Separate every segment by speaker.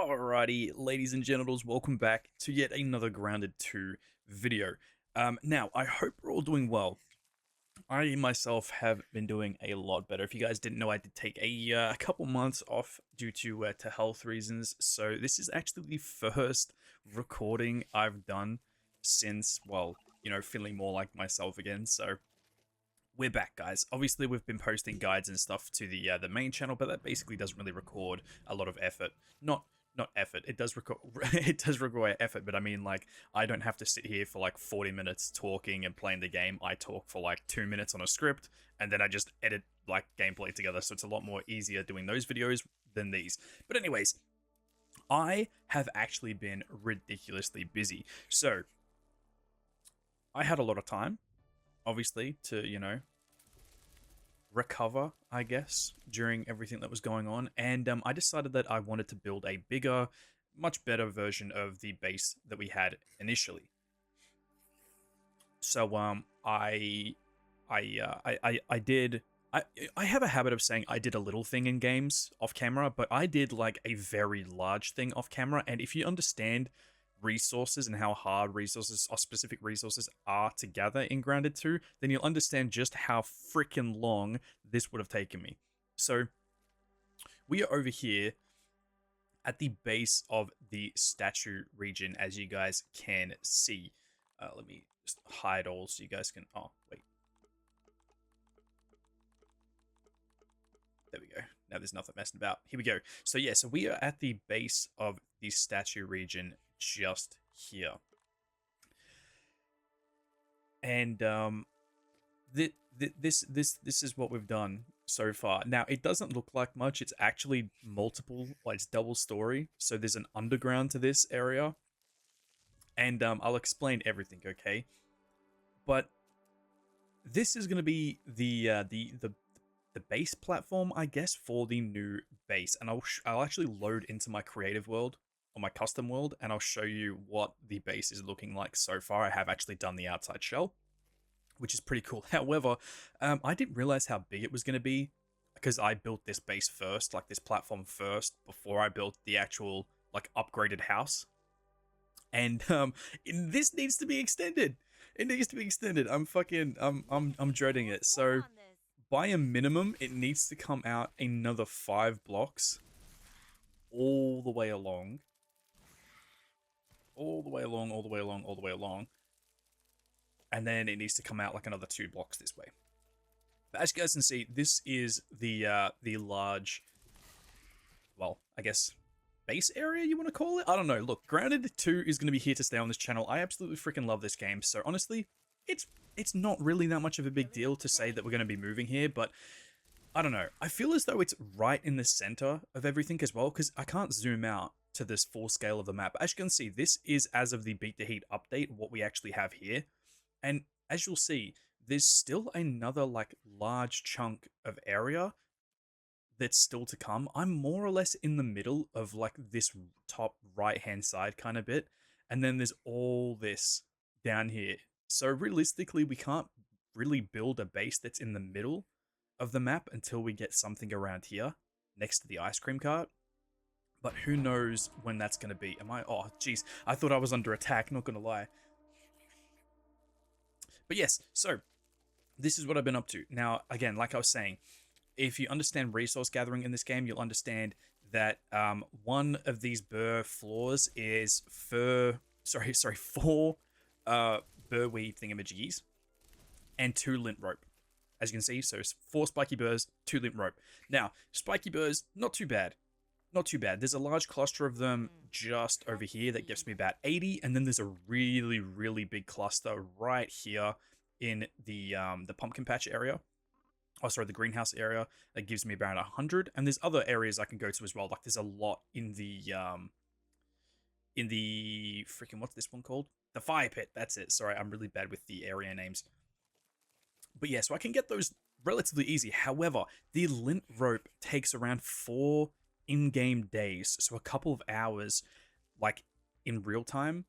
Speaker 1: Alrighty, ladies and genitals, welcome back to yet another Grounded 2 video. Now, I hope we're all doing well. I myself have been doing a lot better. If you guys didn't know, I did take a couple months off due to health reasons. So this is actually the first recording I've done since, well, feeling more like myself again. So we're back, guys. Obviously, we've been posting guides and stuff to the main channel, but that basically doesn't really record a lot of effort. Not effort. It does record. It does require effort, but I mean, like, I don't have to sit here for like 40 minutes talking and playing the game. I talk for like 2 minutes on a script, and then I just edit like gameplay together. So it's a lot more easier doing those videos than these. But anyways, I have actually been ridiculously busy. So I had a lot of time, obviously, to recover, I guess, during everything that was going on. And I decided that I wanted to build a bigger, much better version of the base that we had initially. So I did. I have a habit of saying I did a little thing in games off camera, but I did like a very large thing off camera. And if you understand resources and how hard resources or specific resources are to gather in Grounded 2, then you'll understand just how freaking long this would have taken me. So we are over here at the base of the statue region, as you guys can see. Let me just hide all so you guys can... Oh, wait. There we go. Now there's nothing messing about. Here we go. So yeah, so we are at the base of the statue region just here. And this is what we've done so far. Now, it doesn't look like much. It's actually multiple, like it's double story. So there's an underground to this area. And I'll explain everything, okay? But this is going to be the base platform, I guess, for the new base. And I'll actually load into my creative world or my custom world, and I'll show you what the base is looking like so far. I have actually done the outside shell, which is pretty cool. However, I didn't realize how big it was going to be because I built this base first, like this platform first, before I built the actual like upgraded house. And this needs to be extended. It needs to be extended. I'm dreading it. So by a minimum, it needs to come out another 5 blocks all the way along. All the way along, all the way along, all the way along. And then it needs to come out like another 2 blocks this way. But as you guys can see, this is the large, well, I guess, base area you want to call it? I don't know. Look, Grounded 2 is going to be here to stay on this channel. I absolutely freaking love this game. So honestly, it's not really that much of a big deal to say that we're going to be moving here, but I don't know. I feel as though it's right in the center of everything as well, because I can't zoom out to this full scale of the map. As you can see, this is as of the Beat the Heat update, what we actually have here. And as you'll see, there's still another like large chunk of area that's still to come. I'm more or less in the middle of like this top right hand side kind of bit, and then there's all this down here. So realistically, we can't really build a base that's in the middle of the map until we get something around here next to the ice cream cart. But who knows when that's going to be. Oh geez, I thought I was under attack, not gonna lie. But yes, so this is what I've been up to. Now, again, like I was saying, if you understand resource gathering in this game, you'll understand that one of these burr floors is four burr weed thingamajiggies and 2 lint rope. As you can see, so 4 spiky burrs, 2 lint rope. Now, spiky burrs, not too bad. Not too bad. There's a large cluster of them just over here that gives me about 80, and then there's a really, really big cluster right here in the pumpkin patch area. Oh, sorry, the greenhouse area that gives me about 100, and there's other areas I can go to as well. Like there's a lot in the freaking, what's this one called? The fire pit. That's it. Sorry, I'm really bad with the area names. But yeah, so I can get those relatively easy. However, the lint rope takes around 4 in-game days, so a couple of hours, like in real time,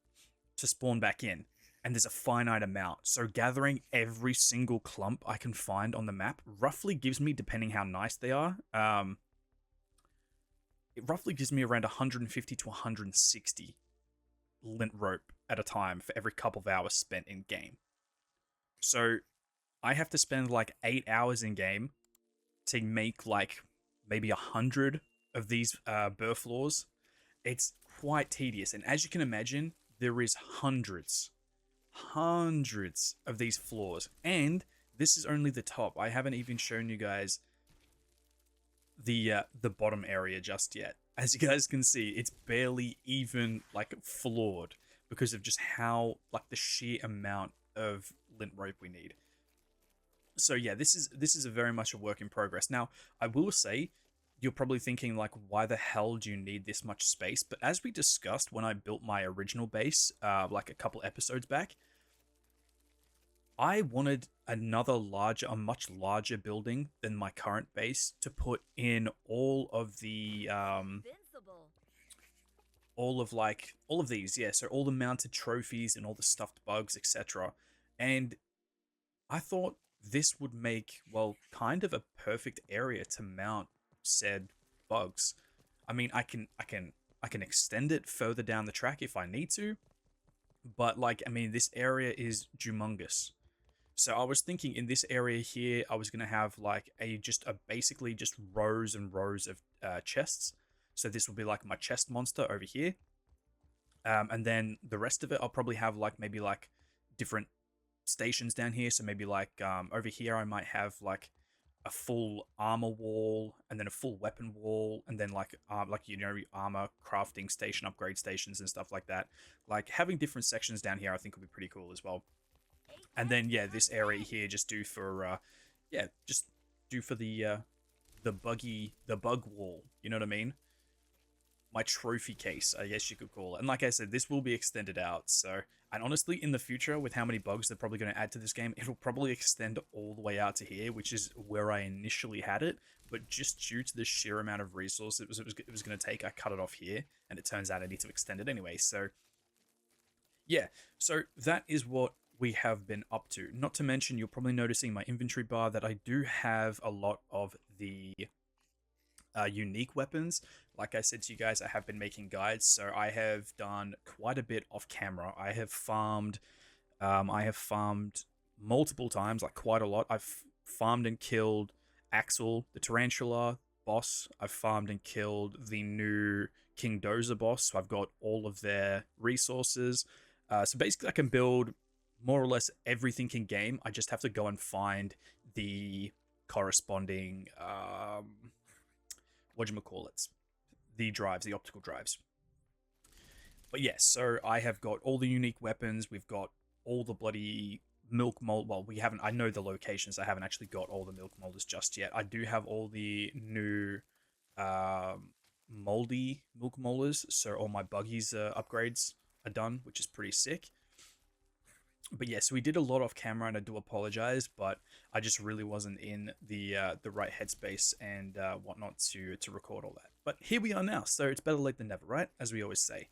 Speaker 1: to spawn back in. And there's a finite amount, so gathering every single clump I can find on the map roughly gives me, depending how nice they are, it roughly gives me around 150 to 160 lint rope at a time for every couple of hours spent in game. So I have to spend like 8 hours in game to make like maybe 100 of these burr floors. It's quite tedious, and as you can imagine, there is hundreds of these floors, and this is only the top. I haven't even shown you guys the bottom area just yet. As you guys can see, it's barely even like floored because of just how like the sheer amount of lint rope we need. So yeah, this is a very much a work in progress. Now, I will say you're probably thinking like, why the hell do you need this much space? But as we discussed when I built my original base, like a couple episodes back, I wanted a much larger building than my current base to put in all of these, yeah. So all the mounted trophies and all the stuffed bugs, etc. And I thought this would make, well, kind of a perfect area to mount said bugs. I mean, I can extend it further down the track if I need to, but like, I mean, this area is humongous. So I was thinking in this area here, I was gonna have like a basically just rows and rows of chests. So this will be like my chest monster over here, and then the rest of it, I'll probably have like maybe like different stations down here. So maybe like over here, I might have like a full armor wall, and then a full weapon wall, and then like you know, armor crafting station, upgrade stations, and stuff like that. Like having different sections down here, I think would be pretty cool as well. And then yeah, this area here just do for yeah, just do for the bug wall. You know what I mean? My trophy case, I guess you could call it. And like I said, this will be extended out. So, and honestly, in the future, with how many bugs they're probably going to add to this game, it'll probably extend all the way out to here, which is where I initially had it. But just due to the sheer amount of resources it was going to take, I cut it off here, and it turns out I need to extend it anyway. So, yeah, so that is what we have been up to. Not to mention, you're probably noticing my inventory bar that I do have a lot of the unique weapons. Like I said to you guys, I have been making guides, so I have done quite a bit off camera. I have farmed multiple times, like quite a lot. I've farmed and killed Axel, the tarantula boss. I've farmed and killed the new King Dozer boss, so I've got all of their resources. So basically, I can build more or less everything in game. I just have to go and find the corresponding whatchamacallits, the drives, the optical drives. But yes, so I have got all the unique weapons. We've got all the bloody milk mold. Well, we haven't. I know the locations. I haven't actually got all the milk molders just yet. I do have all the new moldy milk molders. So all my buggies upgrades are done, which is pretty sick. But yes, we did a lot off camera, and I do apologize, but I just really wasn't in the right headspace and whatnot to record all that. But here we are now, so it's better late than never, right? As we always say.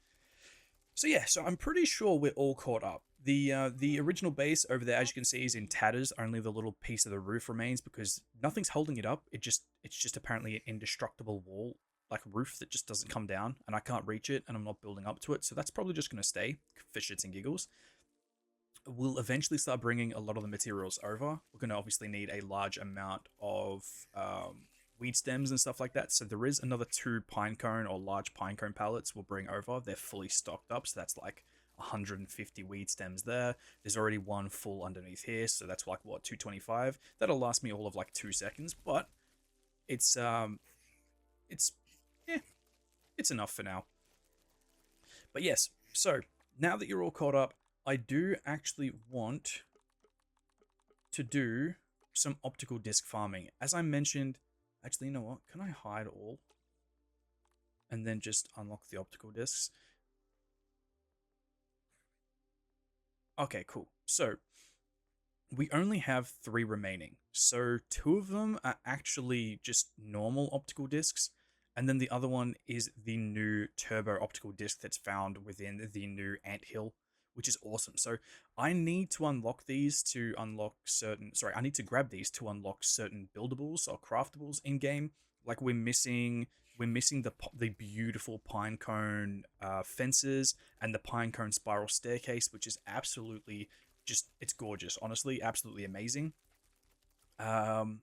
Speaker 1: So yeah, so I'm pretty sure we're all caught up. The original base over there, as you can see, is in tatters. Only the little piece of the roof remains because nothing's holding it up. It's just apparently an indestructible wall, like roof that just doesn't come down, and I can't reach it, and I'm not building up to it. So that's probably just gonna stay for shits and giggles. We'll eventually start bringing a lot of the materials over. We're going to obviously need a large amount of weed stems and stuff like that. So there is another 2 pine cone or large pine cone pallets we'll bring over. They're fully stocked up, so that's like 150 weed stems there. There's already 1 full underneath here, so that's like, what, 225? That'll last me all of like 2 seconds, but it's yeah, it's enough for now. But yes, so now that you're all caught up, I do actually want to do some optical disc farming. As I mentioned, actually, you know what? Can I hide all? And then just unlock the optical discs. Okay, cool. So, we only have 3 remaining. So, 2 of them are actually just normal optical discs. And then the other one is the new turbo optical disc that's found within the new anthill, which is awesome. So I need to unlock these to unlock certain, I need to grab these to unlock certain buildables or craftables in game. Like we're missing we're missing the beautiful pine cone fences and the pine cone spiral staircase, which is absolutely just, it's gorgeous. Honestly, absolutely amazing. Um,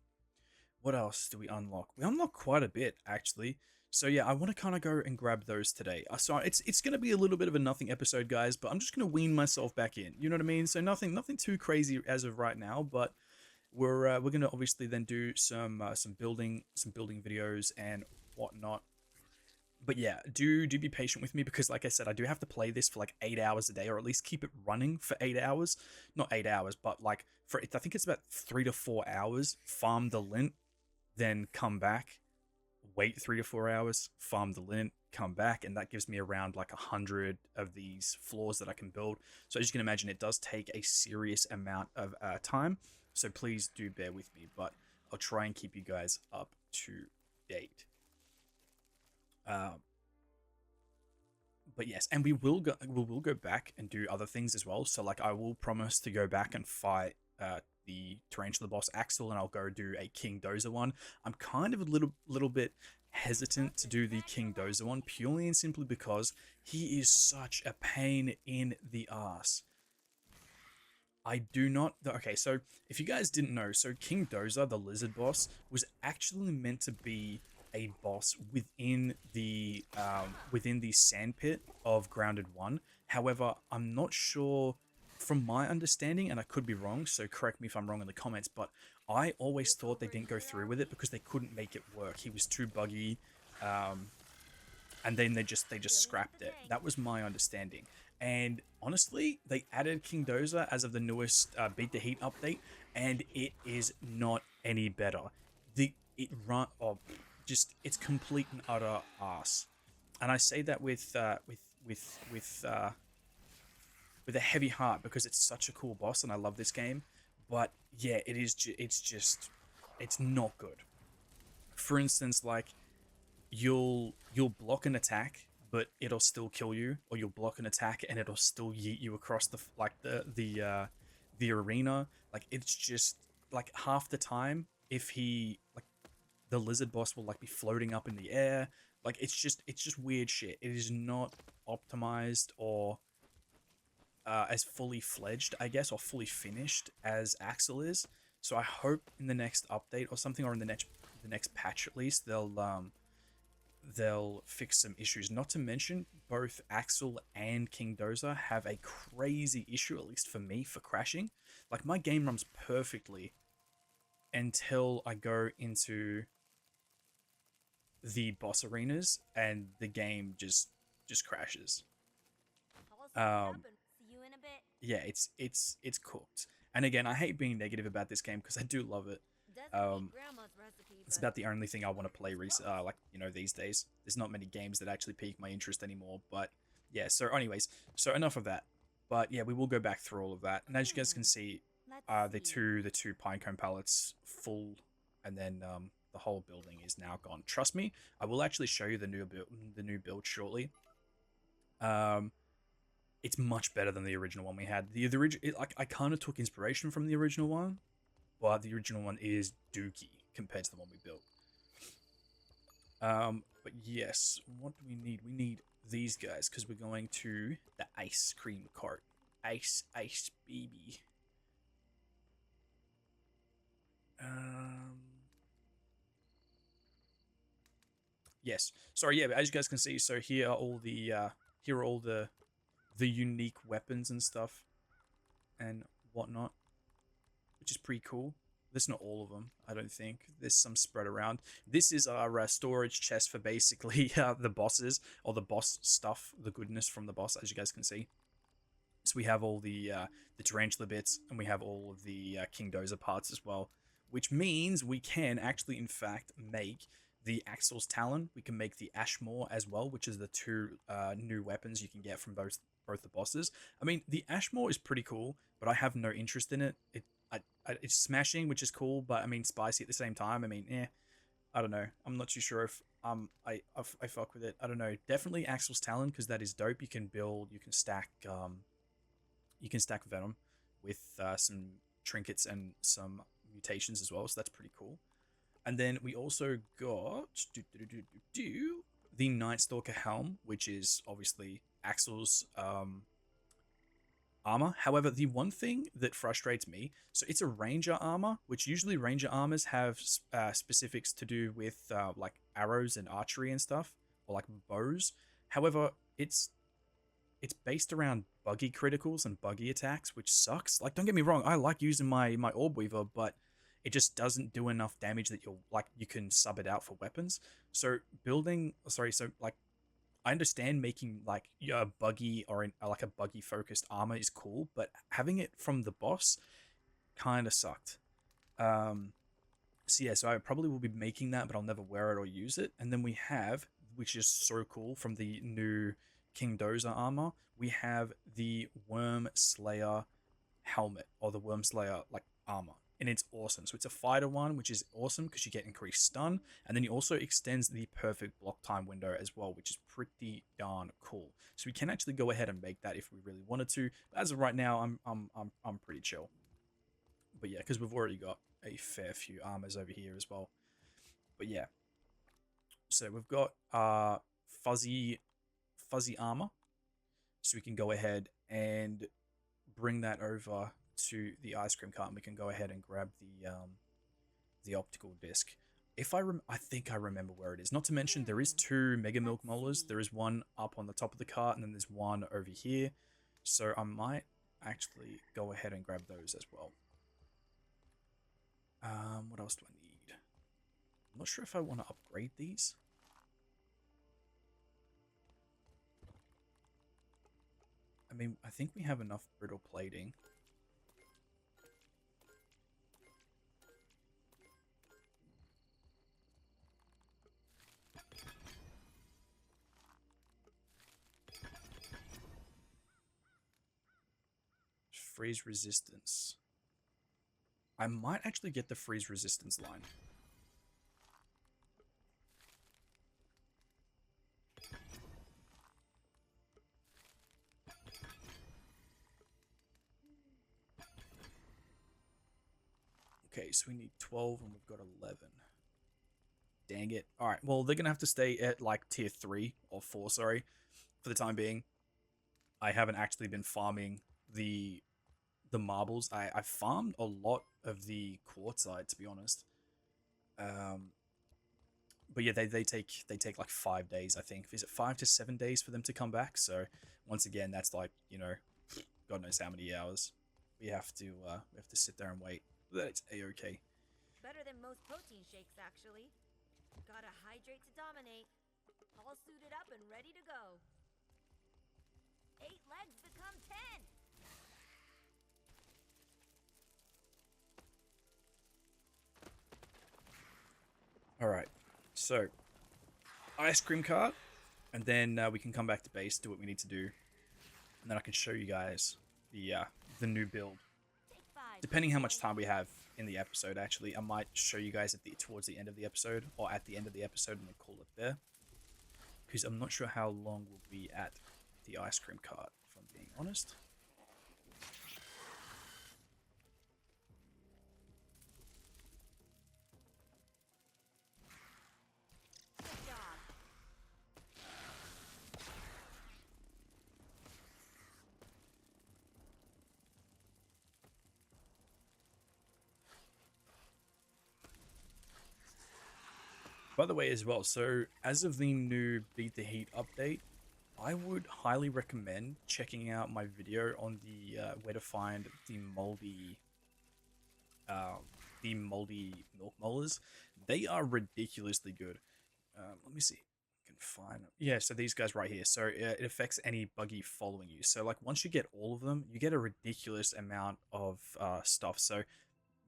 Speaker 1: what else do we unlock? We unlock quite a bit actually. So yeah, I want to kind of go and grab those today. So it's gonna be a little bit of a nothing episode, guys, but I'm just gonna wean myself back in. You know what I mean? So nothing too crazy as of right now, but we're gonna obviously then do some building videos and whatnot. But yeah, do be patient with me because, like I said, I do have to play this for like 8 hours a day, or at least keep it running for 8 hours. Not 8 hours, but like for I think it's about 3 to 4 hours. Farm the lint, then come back, wait 3 to 4 hours, farm the lint, come back, and that gives me around like 100 of these floors that I can build. So as you can imagine, it does take a serious amount of time. So please do bear with me, but I'll try and keep you guys up to date. Um, but yes, and we will go back and do other things as well. So like I will promise to go back and fight the tarantula boss Axel, and I'll go do a King Dozer one. I'm kind of a little bit hesitant to do the King Dozer one purely and simply because he is such a pain in the ass. I do not. Okay, so if you guys didn't know, so King Dozer, the lizard boss, was actually meant to be a boss within the sand pit of Grounded One. However, I'm not sure. From my understanding, and I could be wrong, so correct me if I'm wrong in the comments, but I always thought they didn't go through with it because they couldn't make it work. He was too buggy, um, and then they just scrapped it. That was my understanding. And honestly, they added King Dozer as of the newest Beat the Heat update, and it is not any better. The it run oh, just it's complete and utter ass. And I say that with a heavy heart because it's such a cool boss and I love this game. But yeah, it's not good. For instance, like you'll block an attack but it'll still kill you, or you'll block an attack and it'll still yeet you across the arena. Like it's just like half the time if he like the lizard boss will like be floating up in the air. Like it's just weird shit. It is not optimized or as fully fledged, I guess, or fully finished as Axel is. So I hope in the next update or something, or in the next patch at least, they'll fix some issues. Not to mention, both Axel and King Dozer have a crazy issue, at least for me, for crashing. Like my game runs perfectly until I go into the boss arenas and the game just crashes. Um, yeah, it's cooked. And again, I hate being negative about this game because I do love it. Um, it's about the only thing I want to play like these days. There's not many games that actually pique my interest anymore. But yeah, so anyways, so enough of that. But yeah, we will go back through all of that. And as you guys can see, the two pinecone pallets full, and then the whole building is now gone. Trust me, I will actually show you the new build shortly. Um, it's much better than the original one we had. The original, like I kind of took inspiration from the original one, but the original one is dookie compared to the one we built. But yes, what do we need? We need these guys because we're going to the ice cream cart. Ice, baby. Um, yes. Sorry, yeah. But as you guys can see, so here are all the unique weapons and stuff and whatnot, which is pretty cool. There's not all of them, I don't think. There's some spread around. This is our storage chest for basically the bosses, or the boss stuff, the goodness from the boss, as you guys can see. So we have all the tarantula bits, and we have all of the King Dozer parts as well, which means we can actually, in fact, make the Axel's Talon. We can make the Ashmore as well, which is the two new weapons you can get from both the bosses. I mean, the Ashmore is pretty cool, but I have no interest in it. It's smashing, which is cool, but I mean spicy at the same time. I mean, I don't know. I'm not too sure if I fuck with it. I don't know. Definitely Axel's Talon because that is dope. You can stack Venom with some trinkets and some mutations as well, so that's pretty cool. And then we also got the Night Stalker helm, which is obviously Axel's armor. However, the one thing that frustrates me, so it's a ranger armor, which usually ranger armors have specifics to do with like arrows and archery and stuff, or like bows. However, it's based around buggy criticals and buggy attacks, which sucks. Like, don't get me wrong, I like using my orb weaver, but it just doesn't do enough damage that you can sub it out for weapons. So like I understand making like a buggy or like a buggy focused armor is cool, but having it from the boss kind of sucked. Um, so yeah, so I probably will be making that, but I'll never wear it or use it. And then we have, which is so cool from the new King Dozer armor, we have the Worm Slayer helmet or the Worm Slayer like armor. And it's awesome. So it's a fighter one, which is awesome because you get increased stun, and then he also extends the perfect block time window as well, which is pretty darn cool. So we can actually go ahead and make that if we really wanted to. But as of right now, I'm pretty chill. But yeah, because we've already got a fair few armors over here as well. But yeah, so we've got fuzzy armor, so we can go ahead and bring that over to the ice cream cart, and we can go ahead and grab the optical disc. I think I remember where it is. Not to mention, there is two Mega Milk Molars. There is one up on the top of the cart, and then there's one over here. So I might actually go ahead and grab those as well. What else do I need? I'm not sure if I want to upgrade these. I mean, I think we have enough brittle plating. Freeze resistance. I might actually get the freeze resistance line. Okay, so we need 12 and we've got 11. Dang it. Alright, well, they're going to have to stay at like tier 3 or 4, sorry, for the time being. I haven't actually been farming the marbles. I farmed a lot of the quartzite, to be honest. But yeah, they take like 5 days, I think. Is it 5 to 7 days for them to come back? So once again, that's like, you know, God knows how many hours we have to sit there and wait. But it's a-okay.
Speaker 2: Better than most protein shakes, actually. Gotta hydrate to dominate. All suited up and ready to go. 8 legs become 10.
Speaker 1: All right, so ice cream cart, and then we can come back to base, do what we need to do, and then I can show you guys the new build. Depending how much time we have in the episode, actually, I might show you guys towards the end of the episode, or at the end of the episode, and we'll call it there, because I'm not sure how long we'll be at the ice cream cart, if I'm being honest. By the way, as well, so as of the new Beat the Heat update, I would highly recommend checking out my video on the where to find the moldy milk molars. They are ridiculously good. Let me see. I can find them. Yeah, so these guys right here. So it affects any buggy following you. So like once you get all of them, you get a ridiculous amount of stuff. So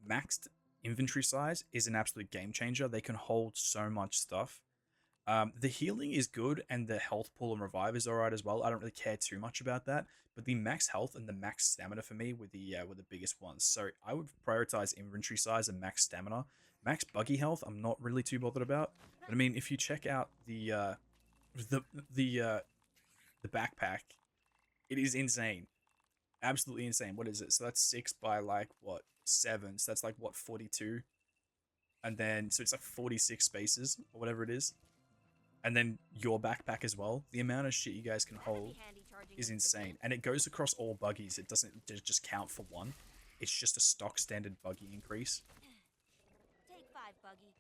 Speaker 1: maxed inventory size is an absolute game changer. They can hold so much stuff. The healing is good, and the health pool and revive is alright as well. I don't really care too much about that, but the max health and the max stamina for me were the biggest ones. So I would prioritize inventory size and max stamina. Max buggy health, I'm not really too bothered about. But I mean, if you check out the the backpack, it is insane, absolutely insane. What is it? So that's 6 by like what 7? So that's like what 42. And then, so it's like 46 spaces or whatever it is. And then your backpack as well. The amount of shit you guys can hold is insane. And it goes across all buggies. It doesn't just count for one. It's just a stock standard buggy increase.
Speaker 2: Take 5, Buggy.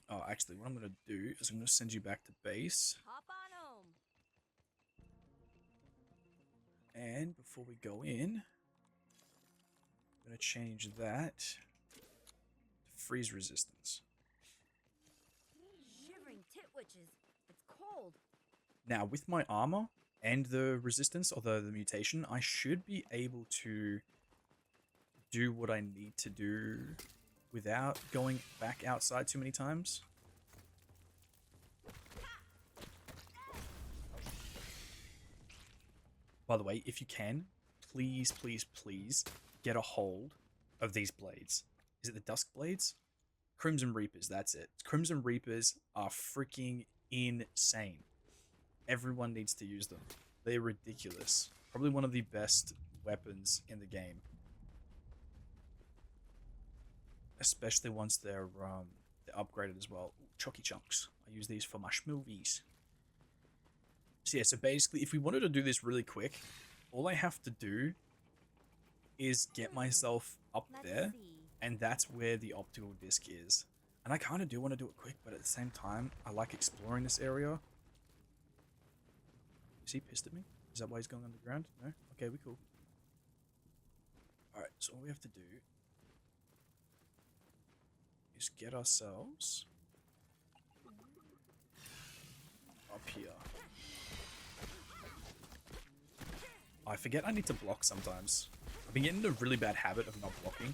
Speaker 1: Oh, actually, what I'm going to do is I'm going to send you back to base.
Speaker 2: Hop on home.
Speaker 1: And before we go in, I'm going to change that to freeze resistance.
Speaker 2: Shivering titwitches. It's cold.
Speaker 1: Now, with my armor and the resistance, or the mutation, I should be able to do what I need to do without going back outside too many times. By the way, if you can, please, please, please get a hold of these blades. Is it the Dusk Blades? Crimson Reapers, that's it. Crimson Reapers are freaking insane. Everyone needs to use them. They're ridiculous. Probably one of the best weapons in the game. Especially once they're upgraded as well. Ooh, Chocky Chunks. I use these for my schmovies. So yeah, so basically, if we wanted to do this really quick, all I have to do is get myself up there, and that's where the optical disc is. And I kind of do want to do it quick, but at the same time, I like exploring this area. Is he pissed at me? Is that why he's going underground? No? Okay, we cool. Alright, so all we have to do is get ourselves up here. I forget I need to block sometimes. I've been getting a really bad habit of not blocking.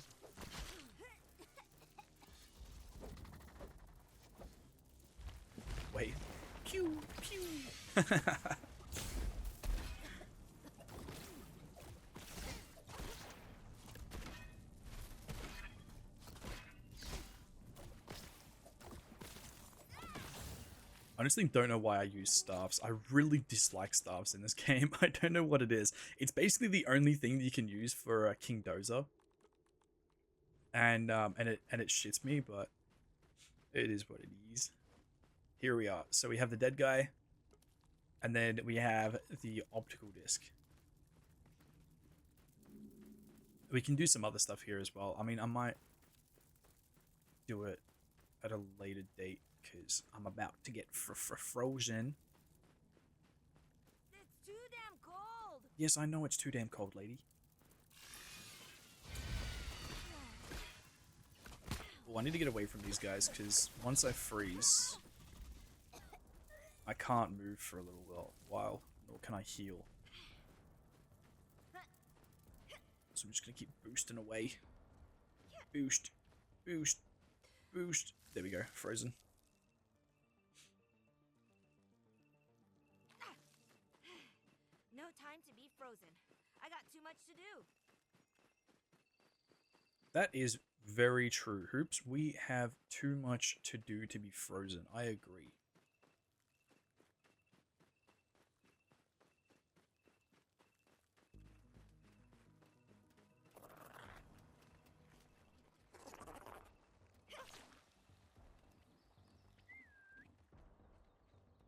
Speaker 1: Wait. Pew, pew. Honestly, don't know why I use staffs. I really dislike staffs in this game. I don't know what it is. It's basically the only thing that you can use for King Dozer, and it shits me, but it is what it is. Here we are. So we have the dead guy, and then we have the optical disc. We can do some other stuff here as well. I mean, I might do it at a later date, because I'm about to get frozen.
Speaker 2: It's too damn cold.
Speaker 1: Yes, I know it's too damn cold, lady. Well, I need to get away from these guys, because once I freeze, I can't move for a little while, nor can I heal. So I'm just going to keep boosting away. Boost, boost, boost. There we go, frozen.
Speaker 2: No time to be frozen. I got too much to do.
Speaker 1: That is very true, Hoops. We have too much to do to be frozen. I agree.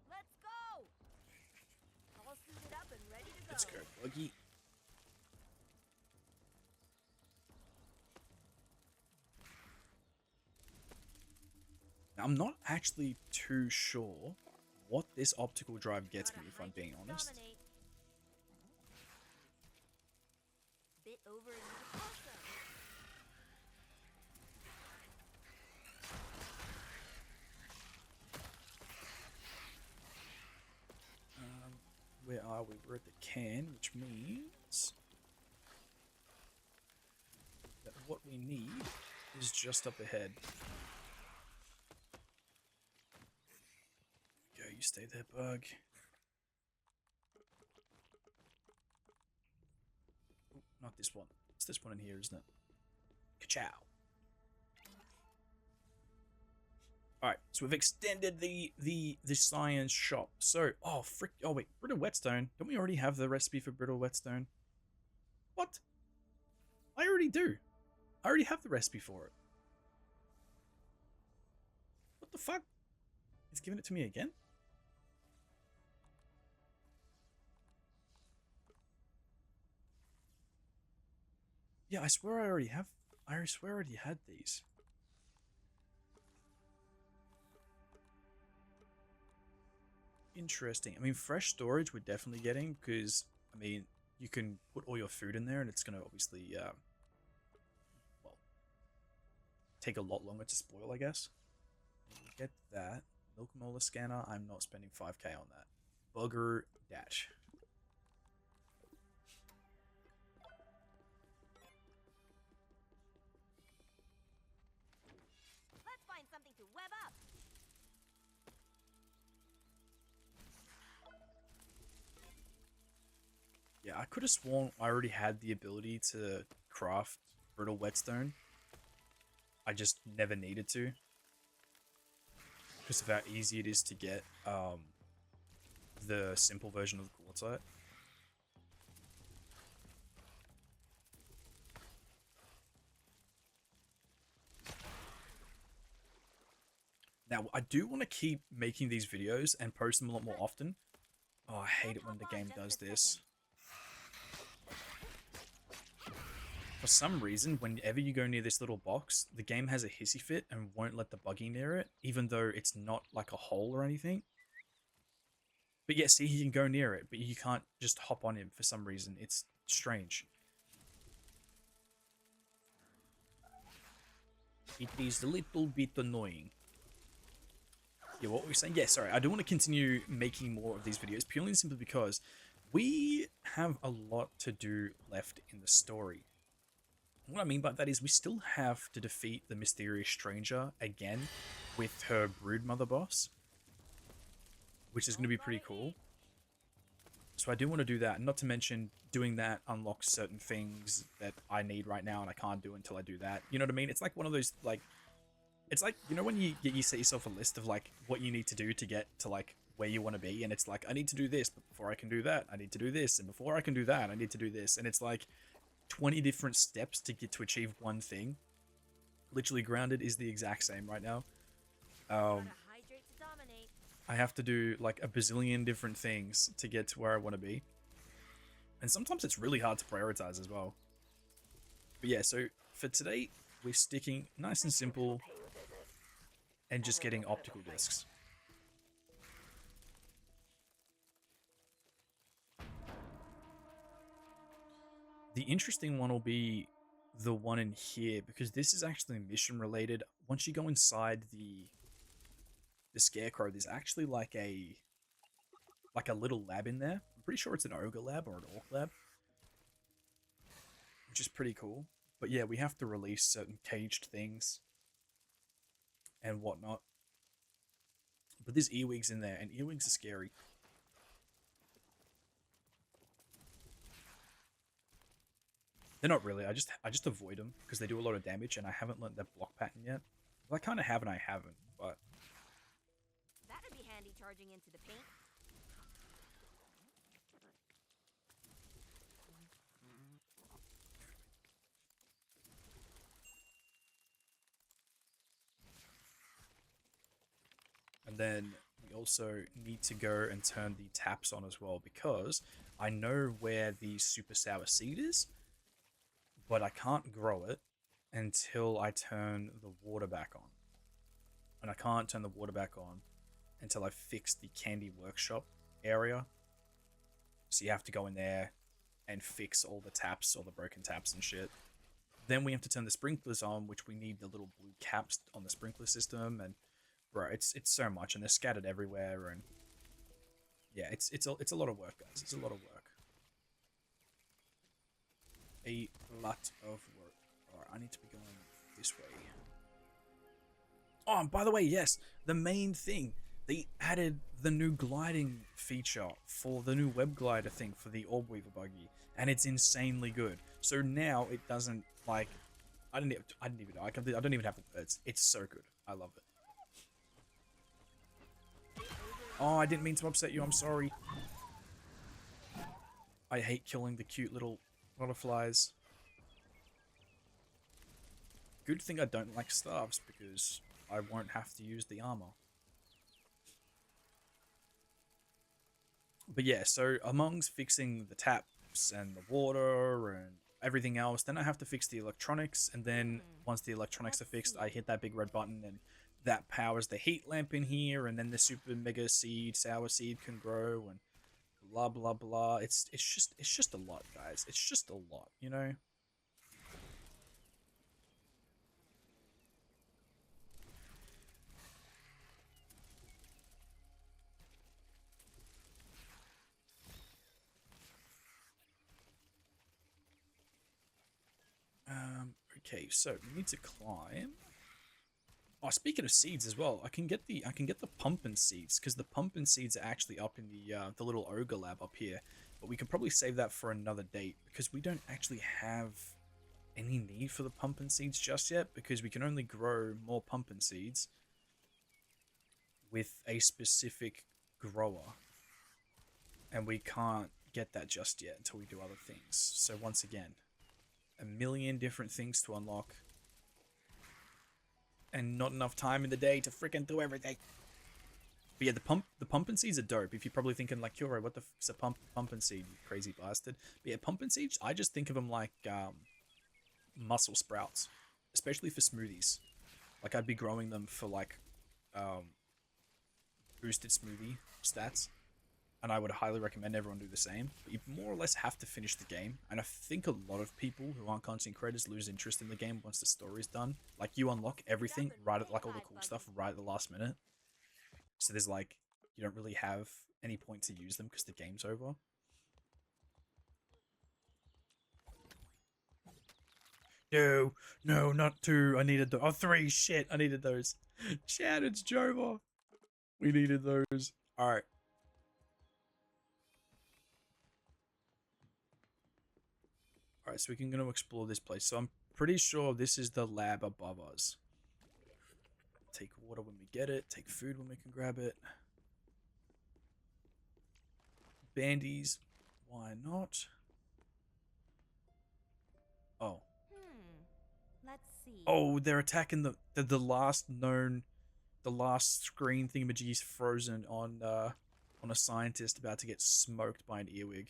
Speaker 2: Let's go. All suited up and ready to go.
Speaker 1: Let's go, Buggy. Now, I'm not actually too sure what this optical drive gets me, if I'm being honest.
Speaker 2: Bit over and awesome.
Speaker 1: Where are we? We're at the can, which means that what we need is just up ahead. Go, you stay there, Bug. Ooh, not this one. It's this one in here, isn't it? Ka-chow. Alright, so we've extended the science shop. So, oh wait, brittle whetstone. Don't we already have the recipe for brittle whetstone? What? I already do. I already have the recipe for it. the fuck? It's giving it to me again? Yeah, I swear I already have. I swear I already had these. Interesting. I mean, fresh storage we're definitely getting because, I mean, you can put all your food in there and it's going to obviously, well, take a lot longer to spoil, I guess. Get that. Milk molar scanner, I'm not spending 5k on that. Bugger dash.
Speaker 2: Let's find something to web up.
Speaker 1: Yeah, I could have sworn I already had the ability to craft brittle whetstone. I just never needed to. Because of how easy it is to get the simple version of the quartzite. Now, I do want to keep making these videos and post them a lot more often. Oh, I hate it when the game does this. For some reason, whenever you go near this little box, the game has a hissy fit and won't let the buggy near it, even though it's not like a hole or anything. But yeah, see, he can go near it, but you can't just hop on him for some reason. It's strange. It is a little bit annoying. Yeah, what were we saying? Yeah, sorry. I do want to continue making more of these videos, purely and simply because we have a lot to do left in the story. What I mean by that is we still have to defeat the mysterious stranger again with her broodmother boss, which is going to be pretty cool. So I do want to do that. Not to mention doing that unlocks certain things that I need right now and I can't do until I do that. You know what I mean? It's like one of those, like, it's like, you know when you set yourself a list of like what you need to do to get to like where you want to be, and it's like, I need to do this, but before I can do that, I need to do this, and before I can do that, I need to do this, and it's like 20 different steps to get to achieve one thing. Literally, Grounded is the exact same right now. I have to do like a bazillion different things to get to where I want to be. And sometimes it's really hard to prioritize as well. But yeah, so for today, we're sticking nice and simple and just getting optical discs. The interesting one will be the one in here, because this is actually mission related. Once you go inside the scarecrow, there's actually like a little lab in there. I'm pretty sure it's an ogre lab or an orc lab, which is pretty cool. But yeah, we have to release certain caged things and whatnot. But there's earwigs in there, and earwigs are scary. They're not really. I just avoid them because they do a lot of damage, and I haven't learned their block pattern yet. Well, I kind of have and I haven't, but
Speaker 2: That'd be handy charging into the paint.
Speaker 1: and then we also need to go and turn the taps on as well, because I know where the super sour seed is, but I can't grow it until I turn the water back on. And I can't turn the water back on until I fix the candy workshop area. So you have to go in there and fix all the taps, all the broken taps and shit. Then we have to turn the sprinklers on, which we need the little blue caps on the sprinkler system, and bro, it's so much, and they're scattered everywhere, and yeah, it's a lot of work, guys. It's a lot of work. A lot of work. Alright, I need to be going this way. Oh, and by the way, yes, the main thing, they added the new gliding feature for the new web glider thing for the Orb Weaver buggy, and it's insanely good. So now it doesn't, like, I didn't even know. I don't even have the words. It's so good. I love it. Oh, I didn't mean to upset you. I'm sorry. I hate killing the cute little butterflies. Good thing I don't like staffs, because I won't have to use the armor. But yeah, so amongst fixing the taps and the water and everything else, then I have to fix the electronics, and then once the electronics are fixed, I hit that big red button, and that powers the heat lamp in here, and then the super mega seed, sour seed can grow, and blah blah blah. It's just a lot, guys. It's just a lot, you know. Okay, so we need to climb. Oh, speaking of seeds as well, I can get the pumpkin seeds, because the pumpkin seeds are actually up in the little ogre lab up here. But we can probably save that for another date, because we don't actually have any need for the pumpkin seeds just yet, because we can only grow more pumpkin seeds with a specific grower, and we can't get that just yet until we do other things. So once again, a million different things to unlock, and not enough time in the day to freaking do everything. But yeah, the pumpkin seeds are dope. If you're probably thinking like, Kilroy, what the fuck's a pumpkin seed, you crazy bastard? But yeah, pumpkin seeds, I just think of them like muscle sprouts, especially for smoothies. Like I'd be growing them for like boosted smoothie stats, and I would highly recommend everyone do the same. But you more or less have to finish the game, and I think a lot of people who aren't content creators lose interest in the game once the story's done. Like you unlock everything right at like all the cool stuff right at the last minute, so there's like you don't really have any point to use them because the game's over. No, no, not two. I needed the three. Shit, I needed those. Chad, it's Jova. We needed those. All right. All right, so we can go to explore this place. So I'm pretty sure this is the lab above us. Take water when we get it. Take food when we can grab it. Bandies. Why not? Oh.
Speaker 2: Let's see.
Speaker 1: Oh, they're attacking the last known, the last screen thingamajiggy's frozen on a scientist about to get smoked by an earwig.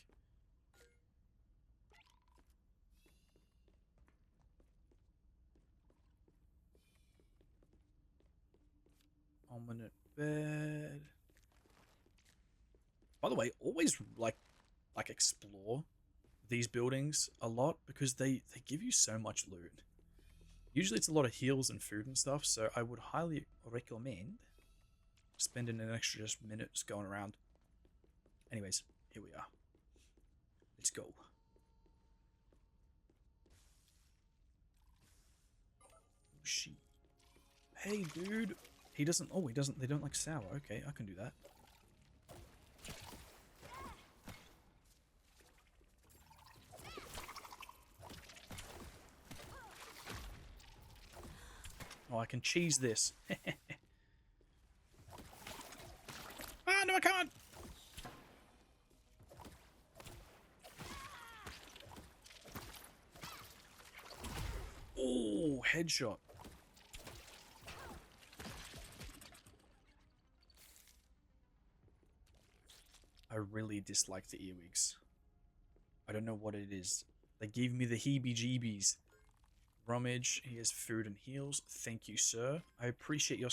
Speaker 1: Ominous bed. By the way, always like explore these buildings a lot, because they give you so much loot. Usually it's a lot of heals and food and stuff, so I would highly recommend spending an extra just minute just going around. Anyways, here we are. Let's go. Oh, shit. Hey, dude. He doesn't... Oh, he doesn't... They don't like sour. Okay, I can do that. Oh, I can cheese this. Ah, no, I can't! Oh, headshot. I really dislike the earwigs. I don't know what it is. They give me the heebie-jeebies. Rummage, here's food and heals. Thank you, sir. I appreciate your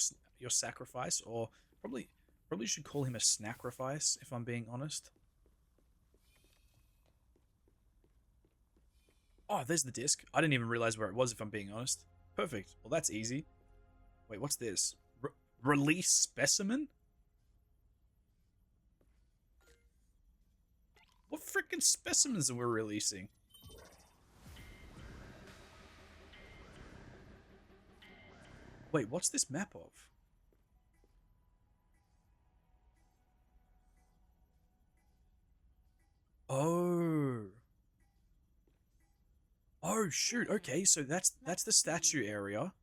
Speaker 1: sacrifice, or probably should call him a snacrifice, if I'm being honest. Oh, there's the disc. I didn't even realize where it was, if I'm being honest. Perfect. Well, that's easy. Wait, what's this? Release specimen? What freaking specimens are we releasing? Wait, what's this map of? Oh. Oh, shoot. Okay, so that's the statue area.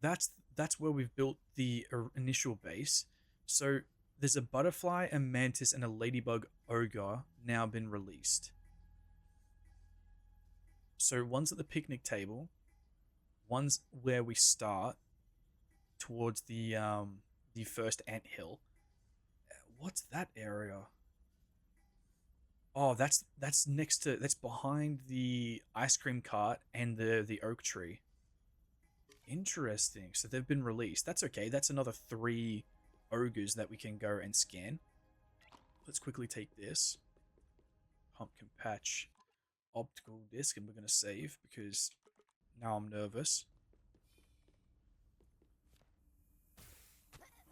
Speaker 1: That's where we've built the initial base. So there's a butterfly, a mantis, and a ladybug ogre now been released. So one's at the picnic table. One's where we start towards the first ant hill. What's that area? Oh, that's next to that's behind the ice cream cart and the oak tree. Interesting. So they've been released. That's okay. That's another 3 ogres that we can go and scan. Let's quickly take this pumpkin patch optical disc, and we're gonna save because now I'm nervous.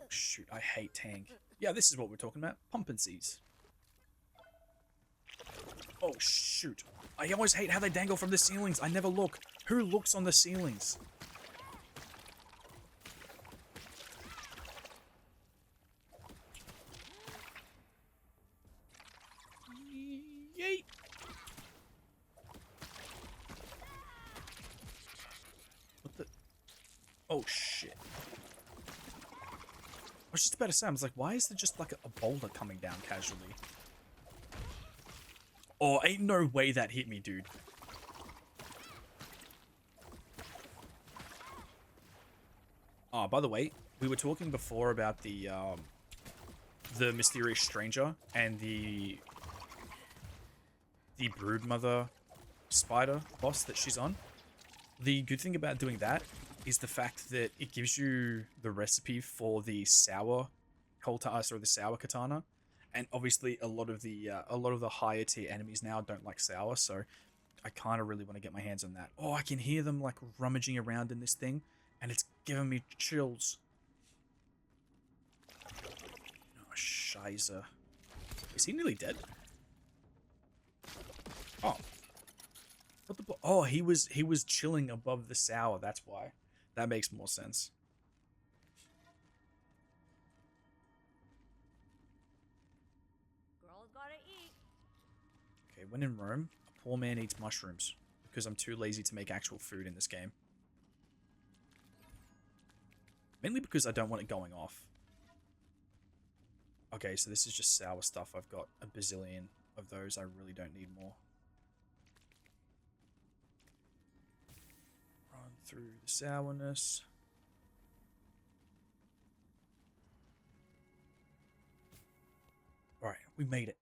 Speaker 1: Oh, shoot, I hate tank. Yeah, this is what we're talking about. Pumpkin seeds. Oh, shoot. I always hate how they dangle from the ceilings. I never look. Who looks on the ceilings? Yeet. What the? Oh, shit. I was just about to say, I was like, why is there just like a boulder coming down casually? Oh, ain't no way that hit me, dude. Oh, by the way, we were talking before about the mysterious stranger and the broodmother spider boss that she's on. The good thing about doing that is the fact that it gives you the recipe for the sour or the sour katana, and obviously a lot of the higher tier enemies now don't like sour, so I kind of really want to get my hands on that. Oh, I can hear them like rummaging around in this thing, and it's giving me chills. Oh, Shiza. Is he nearly dead? Oh. What the? Oh, he was chilling above the sour. That's why. That makes more sense.
Speaker 2: Girls gotta eat.
Speaker 1: Okay, when in Rome, a poor man eats mushrooms because I'm too lazy to make actual food in this game. Mainly because I don't want it going off. Okay, so this is just sour stuff. I've got a bazillion of those. I really don't need more. Run through the sourness. Alright, we made it.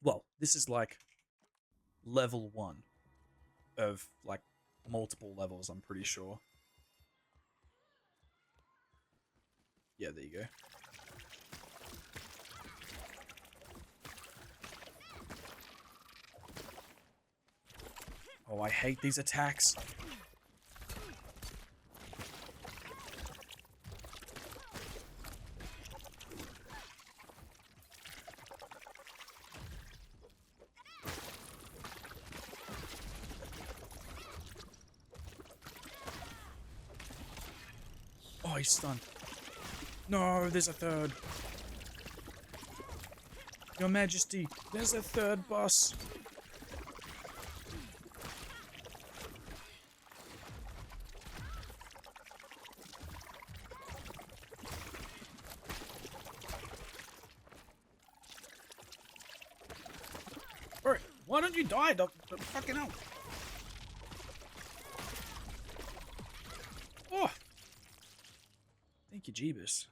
Speaker 1: Well, this is like level 1 of like multiple levels, I'm pretty sure. Yeah, there you go. Oh, I hate these attacks. Oh, he's stunned. No, there's a third. Your Majesty, there's a third boss. Alright, why don't you die, the fucking hell? Oh! Thank you, Jeebus.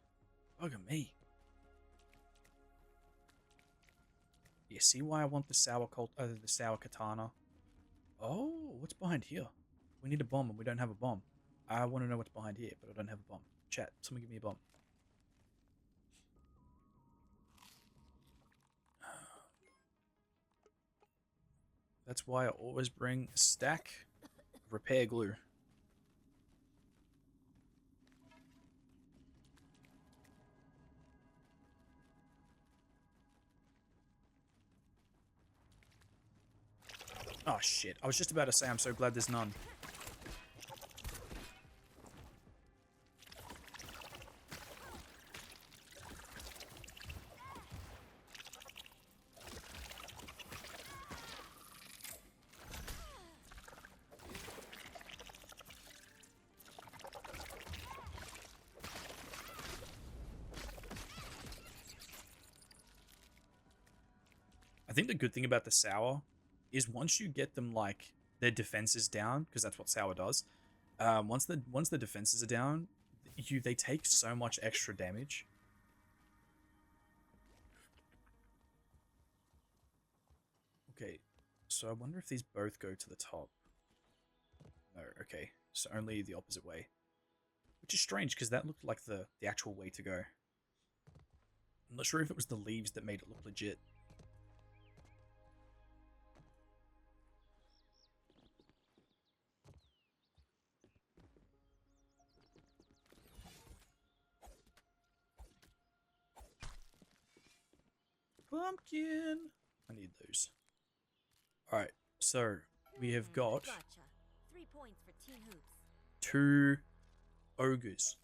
Speaker 1: Bugger me. You see why I want the the sour katana? Oh, what's behind here? We need a bomb and we don't have a bomb. I want to know what's behind here, but I don't have a bomb. Chat, someone give me a bomb. That's why I always bring a stack of repair glue. Oh shit, I was just about to say I'm so glad there's none. I think the good thing about the sour is once you get them like their defenses down, because that's what sour does, Once the defenses are down, they take so much extra damage. Okay, so I wonder if these both go to the top. No, okay, so only the opposite way, which is strange because that looked like the actual way to go. I'm not sure if it was the leaves that made it look legit. Pumpkin! I need those. Alright, so we have got
Speaker 2: Gotcha. 3 points for Team Hoops.
Speaker 1: 2 ogres.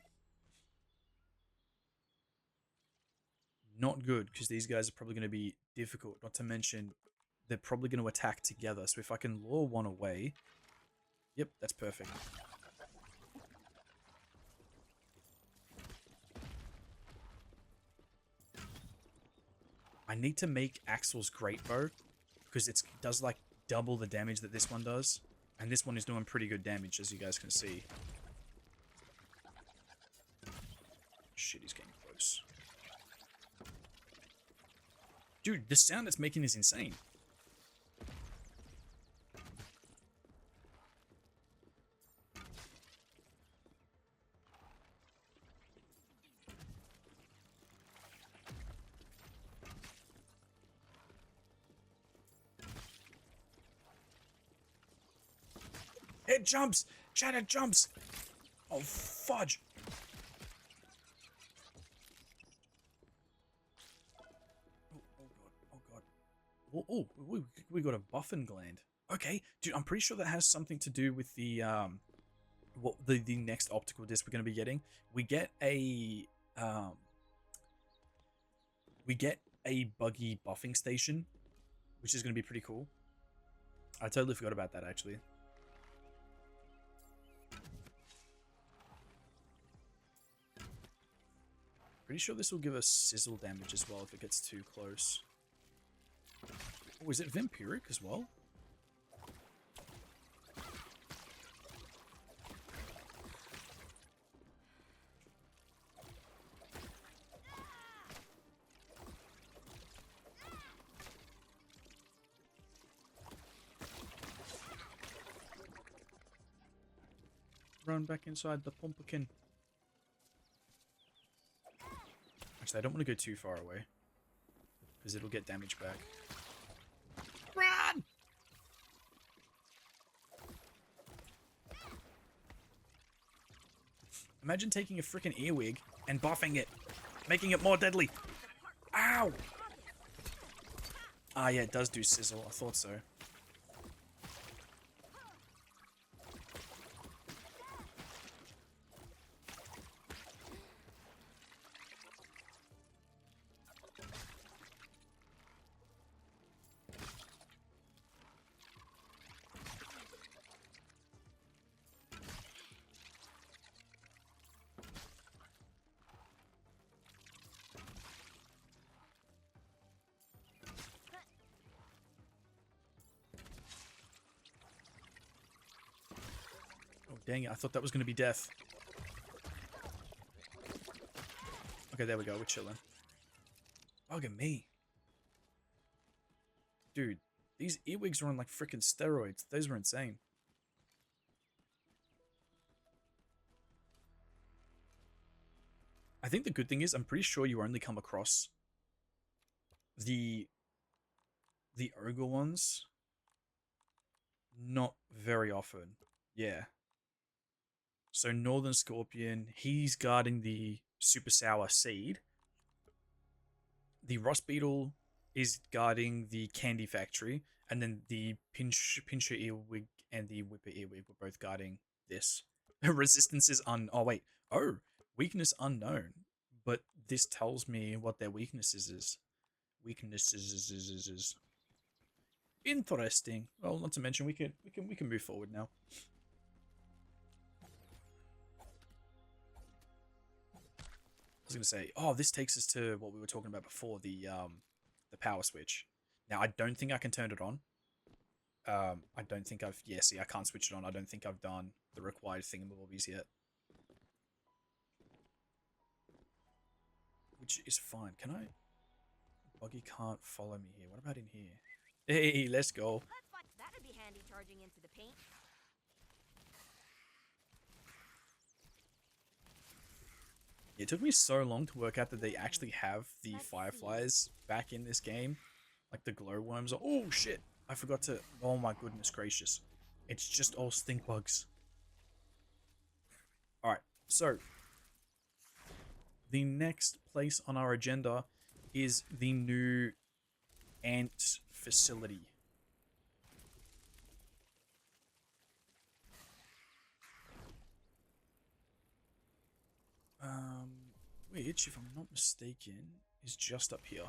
Speaker 1: Not good, because these guys are probably going to be difficult, not to mention they're probably going to attack together. So if I can lure one away... Yep, that's perfect. I need to make Axel's great bow, because it does like double the damage that this one does. And this one is doing pretty good damage, as you guys can see. Shit, he's getting close. Dude, the sound it's making is insane. It jumps! Chat, it jumps! Oh, fudge! Oh god. Oh, we got a buffin gland. Okay, dude, I'm pretty sure that has something to do with the the next optical disc we're going to be getting. We get a buggy buffing station, which is going to be pretty cool. I totally forgot about that actually. Pretty sure this will give us sizzle damage as well if it gets too close. Oh, is it vampiric as well? Run back inside the pumpkin. Actually, I don't want to go too far away, because it'll get damage back. Run! Imagine taking a freaking earwig and buffing it, making it more deadly. Ow! Ah, yeah, it does do sizzle. I thought so. Dang it, I thought that was going to be death. Okay, there we go, we're chilling. Bugging me. Dude, these earwigs are on like freaking steroids. Those were insane. I think the good thing is, I'm pretty sure you only come across the ogre ones not very often. Yeah. So Northern Scorpion, he's guarding the Super Sour Seed. The Rust Beetle is guarding the Candy Factory. And then the Pinscher Earwig and the Whipper Earwig were both guarding this. Resistance is oh wait. Oh, weakness unknown. But this tells me what their weaknesses is. Weaknesses is interesting. Well, not to mention we can move forward now. I was gonna say, oh, this takes us to what we were talking about before, the power switch. Now I don't think I can turn it on. I don't think I've... Yeah, see, I can't switch it on. I don't think I've done the required thingamabobbies yet. Which is fine. Can I... Buggy can't follow me here. What about in here? Hey, let's go.
Speaker 2: That'd be handy charging into the paint.
Speaker 1: It took me so long to work out that they actually have the fireflies back in this game. Like the glowworms. Oh, shit. I forgot to... Oh, my goodness gracious. It's just all stink bugs. Alright, so... The next place on our agenda is the new ant facility. Which, if I'm not mistaken, is just up here.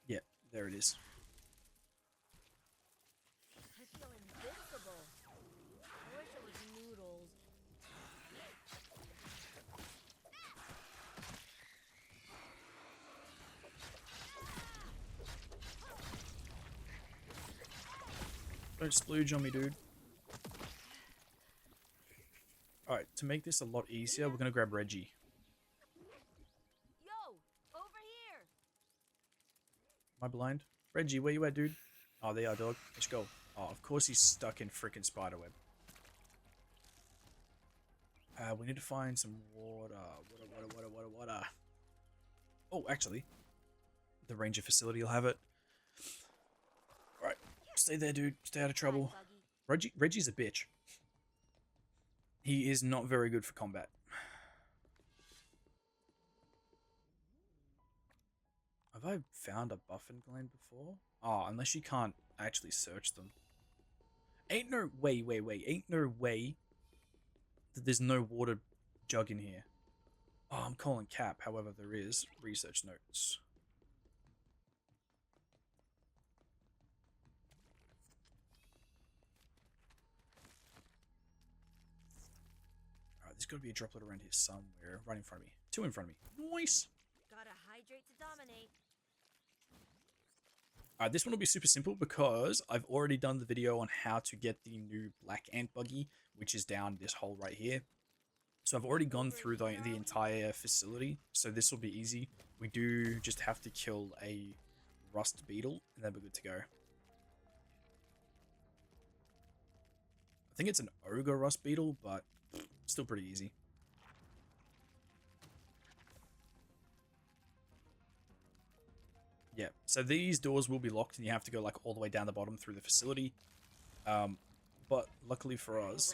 Speaker 1: Yeah, there it is.
Speaker 2: I feel invincible. I wish it was noodles.
Speaker 1: Don't splooge on me, dude. Alright, to make this a lot easier, we're gonna grab Reggie.
Speaker 2: Yo, over here.
Speaker 1: Am I blind? Reggie, where you at, dude? Oh, there you are, dog. Let's go. Oh, of course he's stuck in frickin' spiderweb. We need to find some water. Water. Oh, actually, the ranger facility will have it. Alright, stay there, dude. Stay out of trouble. Reggie's a bitch. He is not very good for combat. Have I found a buffin gland before? Oh, unless you can't actually search them. Ain't no way, ain't no way that there's no water jug in here. Oh, I'm calling cap, however there is. Research notes. Alright, there's gotta be a droplet around here somewhere. Right in front of me. Two in front of me. Nice!
Speaker 2: Gotta hydrate to dominate.
Speaker 1: Alright, this one will be super simple because I've already done the video on how to get the new black ant buggy, which is down this hole right here. So I've already gone through the entire facility, so this will be easy. We do just have to kill a rust beetle, and then we're good to go. I think it's an ogre rust beetle, but still pretty easy. Yeah, so these doors will be locked and you have to go like all the way down the bottom through the facility. But luckily for us,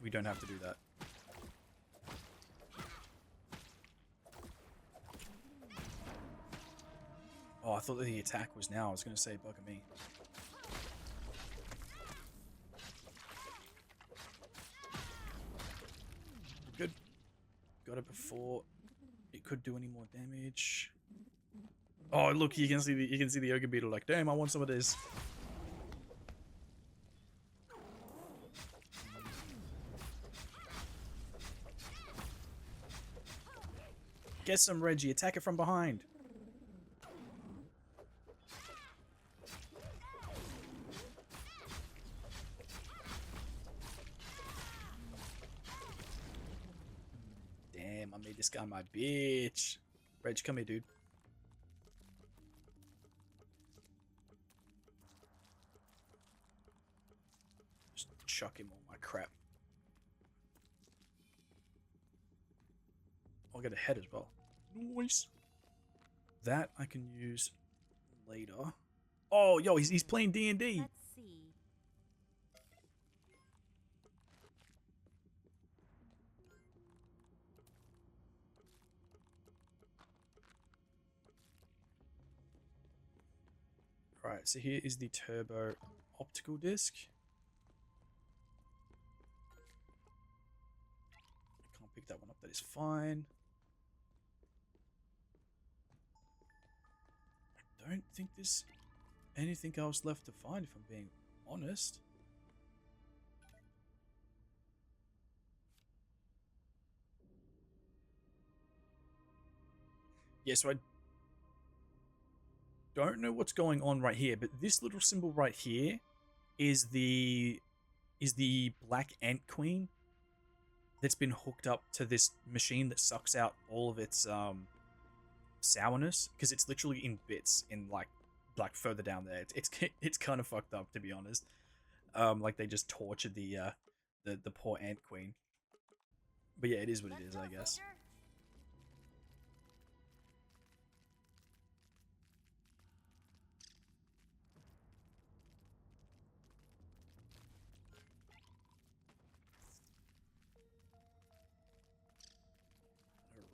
Speaker 1: we don't have to do that. Oh, I thought that the attack was now. I was going to say bugger me. Good. Got it before it could do any more damage. Oh, look, you can see the ogre beetle like, damn, I want some of this. Get some, Reggie. Attack it from behind. Damn, I made this guy my bitch. Reg, come here, dude. Just chuck him all my crap. I'll get a head as well. Nice. That I can use later. Oh, yo, he's playing D&D.
Speaker 2: Let's see.
Speaker 1: Right, so here is the turbo optical disc. I can't pick that one up, that is fine. I don't think there's anything else left to find, if I'm being honest. Yeah, so don't know what's going on right here, but this little symbol right here is the black ant queen that's been hooked up to this machine that sucks out all of its sourness, because it's literally in bits in like further down there. It's kind of fucked up, to be honest. Like they just tortured the poor ant queen. But yeah, it is what it is, I guess.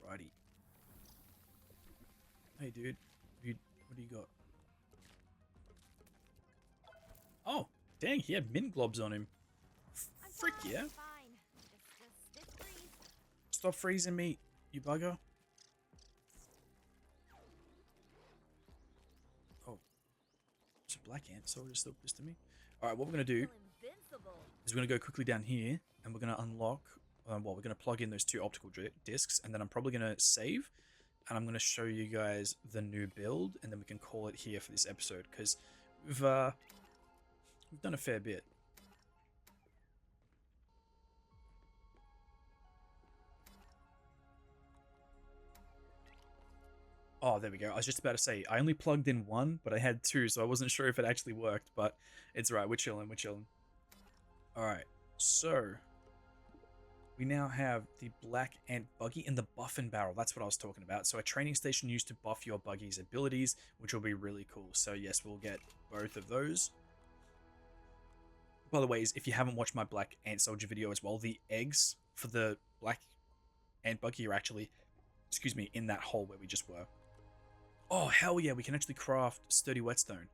Speaker 1: Alrighty. Hey, dude. What do you got? Oh, dang, he had min globs on him. Frick yeah. Stop freezing me, you bugger. Oh. It's a black ant, so it still pissed at me. Alright, what we're going to do is we're going to go quickly down here, and we're going to unlock, well, we're going to plug in those 2 optical discs, and then I'm probably going to save, and I'm going to show you guys the new build, and then we can call it here for this episode, because we've done a fair bit. Oh, there we go. I was just about to say, I only plugged in 1, but I had 2, so I wasn't sure if it actually worked, but it's right. We're chilling, we're chilling. Alright, so we now have the black ant buggy and the buffin barrel. That's what I was talking about. So a training station used to buff your buggy's abilities, which will be really cool. So yes, we'll get both of those. By the way, if you haven't watched my black ant soldier video as well, the eggs for the black ant buggy are actually, excuse me, in that hole where we just were. Oh, hell yeah, we can actually craft sturdy whetstone.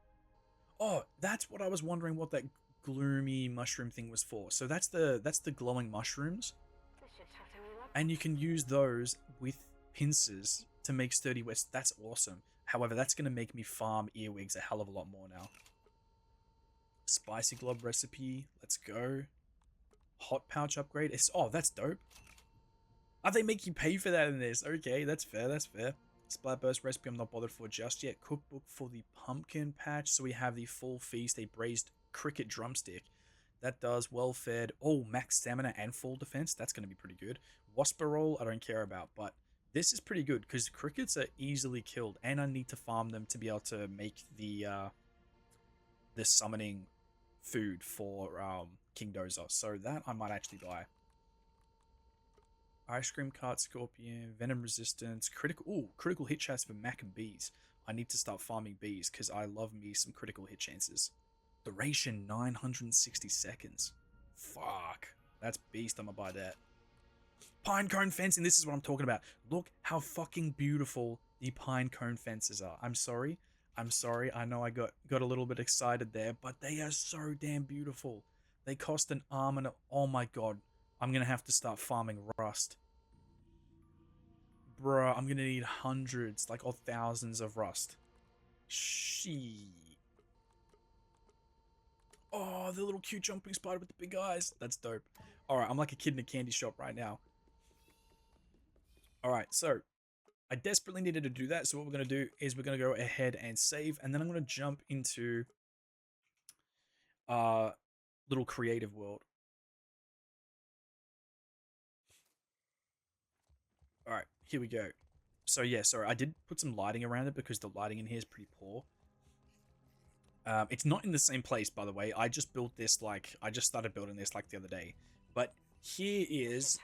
Speaker 1: Oh, that's what I was wondering what that gloomy mushroom thing was for. So that's the glowing mushrooms. And you can use those with pincers to make sturdy whetstone. That's awesome. However, that's going to make me farm earwigs a hell of a lot more now. Spicy glob recipe. Let's go. Hot pouch upgrade. Oh, that's dope. Oh, they make you pay for that in this. Okay, that's fair, that's fair. Splatburst recipe I'm not bothered for just yet. Cookbook for the pumpkin patch. So we have the full feast, a braised cricket drumstick. That does well fed. Oh, max stamina and full defense. That's going to be pretty good. Wasperole, I don't care about, but this is pretty good because crickets are easily killed, and I need to farm them to be able to make the summoning food for King Dozer. So that I might actually buy. Ice cream cart, scorpion, venom resistance, critical hit chance for mac and bees. I need to start farming bees because I love me some critical hit chances. Duration 960 seconds. Fuck. That's beast. I'm gonna buy that. Pine cone fencing. This is what I'm talking about. Look how fucking beautiful the pine cone fences are. I'm sorry. I know I got a little bit excited there, but they are so damn beautiful. They cost an arm and oh my god. I'm gonna have to start farming rust. Bruh, I'm gonna need hundreds, like, or thousands of rust. Shit. Oh, the little cute jumping spider with the big eyes. That's dope. Alright, I'm like a kid in a candy shop right now. Alright, so I desperately needed to do that. So what we're going to do is we're going to go ahead and save. And then I'm going to jump into little creative world. Alright, here we go. So yeah, sorry, I did put some lighting around it because the lighting in here is pretty poor. It's not in the same place, by the way. I just built this, I just started building this, the other day. But here is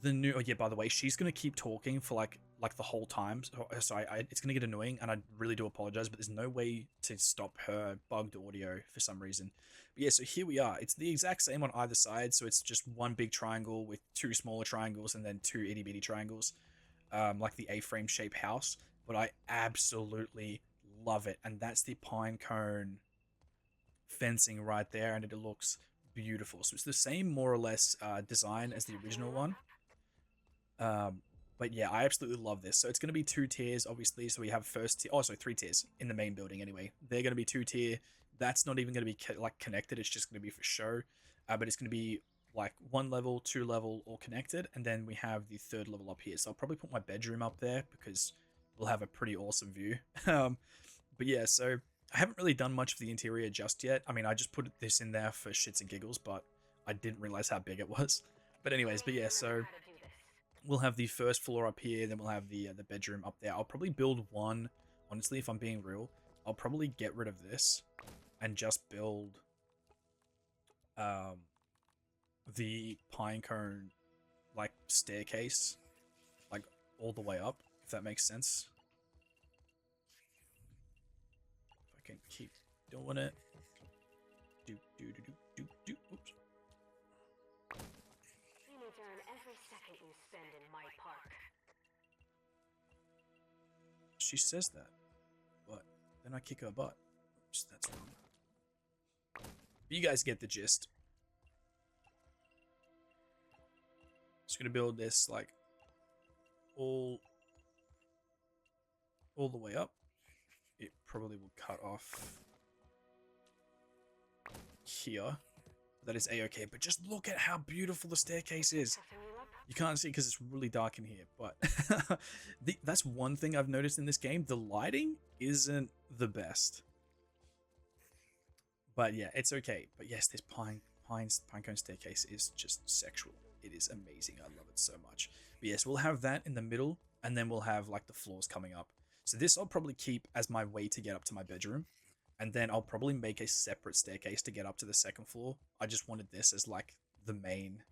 Speaker 1: the new... Oh, yeah, by the way, she's going to keep talking for, like the whole time. So it's going to get annoying, and I really do apologize, but there's no way to stop her bugged audio for some reason. But yeah, so here we are. It's the exact same on either side, so it's just one big triangle with 2 smaller triangles and then 2 itty-bitty triangles, like the A-frame shape house. But I absolutely love it, and that's the pine cone fencing right there, and it looks beautiful. So it's the same, more or less, design as the original one. But yeah, I absolutely love this. So it's going to be 2 tiers, obviously. So we have first tier, 3 tiers in the main building anyway. They're going to be 2 tier. That's not even going to be connected. It's just going to be for show. But it's going to be 1 level, 2 level, all connected. And then we have the 3rd level up here. So I'll probably put my bedroom up there because we'll have a pretty awesome view. But yeah, so I haven't really done much of the interior just yet. I mean, I just put this in there for shits and giggles, but I didn't realize how big it was. But anyways, but yeah, so we'll have the first floor up here, then we'll have the bedroom up there. I'll probably build one. Honestly, if I'm being real, I'll probably get rid of this and just build um the pinecone like staircase like all the way up, if that makes sense. If I can keep doing it. Do do do do do do. Oops.
Speaker 3: You need to earn every second you spend in my park.
Speaker 1: She says that, but then I kick her butt. Oops, that's wrong. You guys get the gist. Just gonna build this like all the way up. It probably will cut off here. That is a-okay, but just look at how beautiful the staircase is. You can't see because it's really dark in here, but that's one thing I've noticed in this game. The lighting isn't the best. But yeah, it's okay. But yes, this pinecone staircase is just sexual. It is amazing. I love it so much. But yes, we'll have that in the middle, and then we'll have like the floors coming up. So this I'll probably keep as my way to get up to my bedroom. And then I'll probably make a separate staircase to get up to the second floor. I just wanted this as like the main,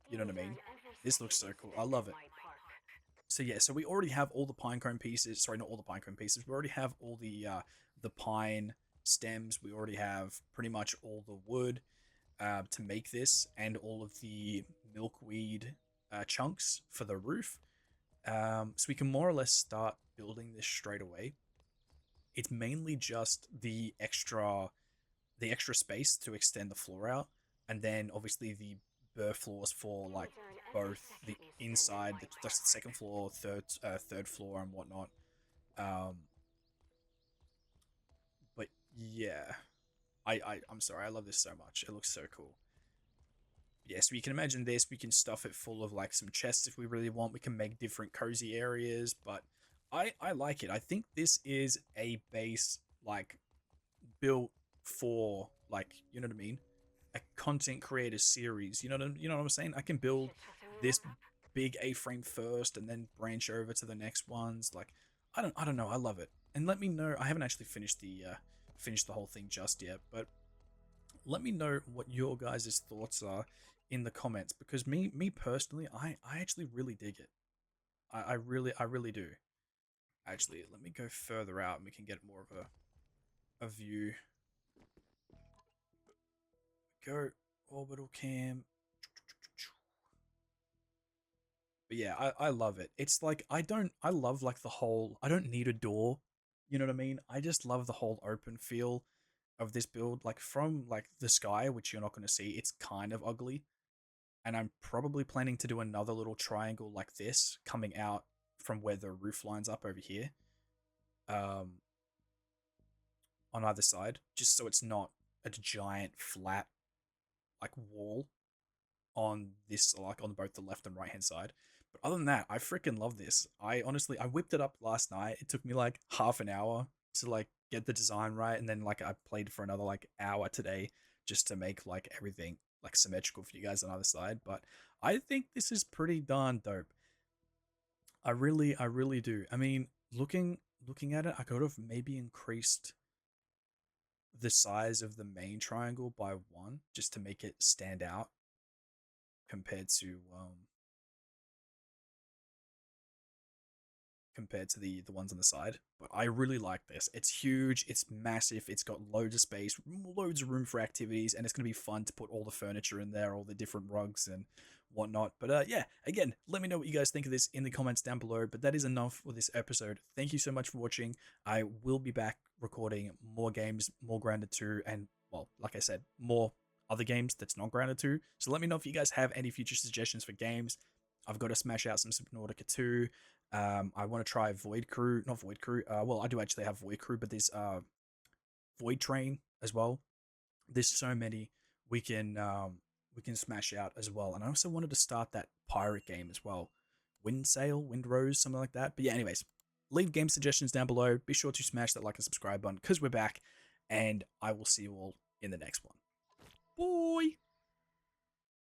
Speaker 1: you know what I mean? This looks so cool. I love it. So yeah, so we already have all the pinecone pieces. Sorry, not all the pinecone pieces. We already have all the pine stems. We already have pretty much all the wood to make this, and all of the milkweed chunks for the roof. So we can more or less start building this straight away. It's mainly just the extra space to extend the floor out, and then obviously the burr floors for like both the inside, the second floor, third floor, and whatnot. But yeah, I'm sorry, I love this so much. It looks so cool. Yeah, so you can imagine this. We can stuff it full of like some chests if we really want. We can make different cozy areas, but I like it. I think this is a base like built for like, you know what I mean, a content creator series. You know what I'm saying? I can build this big A-frame first and then branch over to the next ones. Like I don't know. I love it. And let me know. I haven't actually finished the whole thing just yet, but let me know what your guys' thoughts are in the comments, because me personally, I actually really dig it. I really do. Actually, let me go further out and we can get more of a view. Go orbital cam. But yeah, I love it. It's like I love like the whole, I don't need a door. You know what I mean? I just love the whole open feel of this build. Like from like the sky, which you're not going to see, it's kind of ugly. And I'm probably planning to do another little triangle like this coming out from where the roof lines up over here. On either side, just so it's not a giant flat like wall on this, like on both the left and right hand side. But other than that, I freaking love this. I honestly, I whipped it up last night. It took me like half an hour to like get the design right, and then like I played for another like hour today just to make like everything like symmetrical for you guys on either side. But I think this is pretty darn dope. I really do. I mean, looking at it, I could have maybe increased the size of the main triangle by one just to make it stand out compared to the ones on the side. But I really like this. It's huge, it's massive, it's got loads of space, loads of room for activities, and it's going to be fun to put all the furniture in there, all the different rugs and whatnot. But yeah, again, let me know what you guys think of this in the comments down below. But that is enough for this episode. Thank you so much for watching. I will be back recording more games, more Grounded 2, and well, like I said, more other games that's not Grounded 2. So let me know if you guys have any future suggestions for games. I've got to smash out some Subnautica 2. I want to try Void Crew, not Void Crew. Well, I do actually have Void Crew, but there's Void Train as well. There's so many we can smash out as well. And I also wanted to start that pirate game as well, Wind Sail, Wind Rose, something like that. But yeah, anyways, Leave game suggestions down below. Be sure to smash that like and subscribe button because we're back. And I will see you all in the next one. Bye!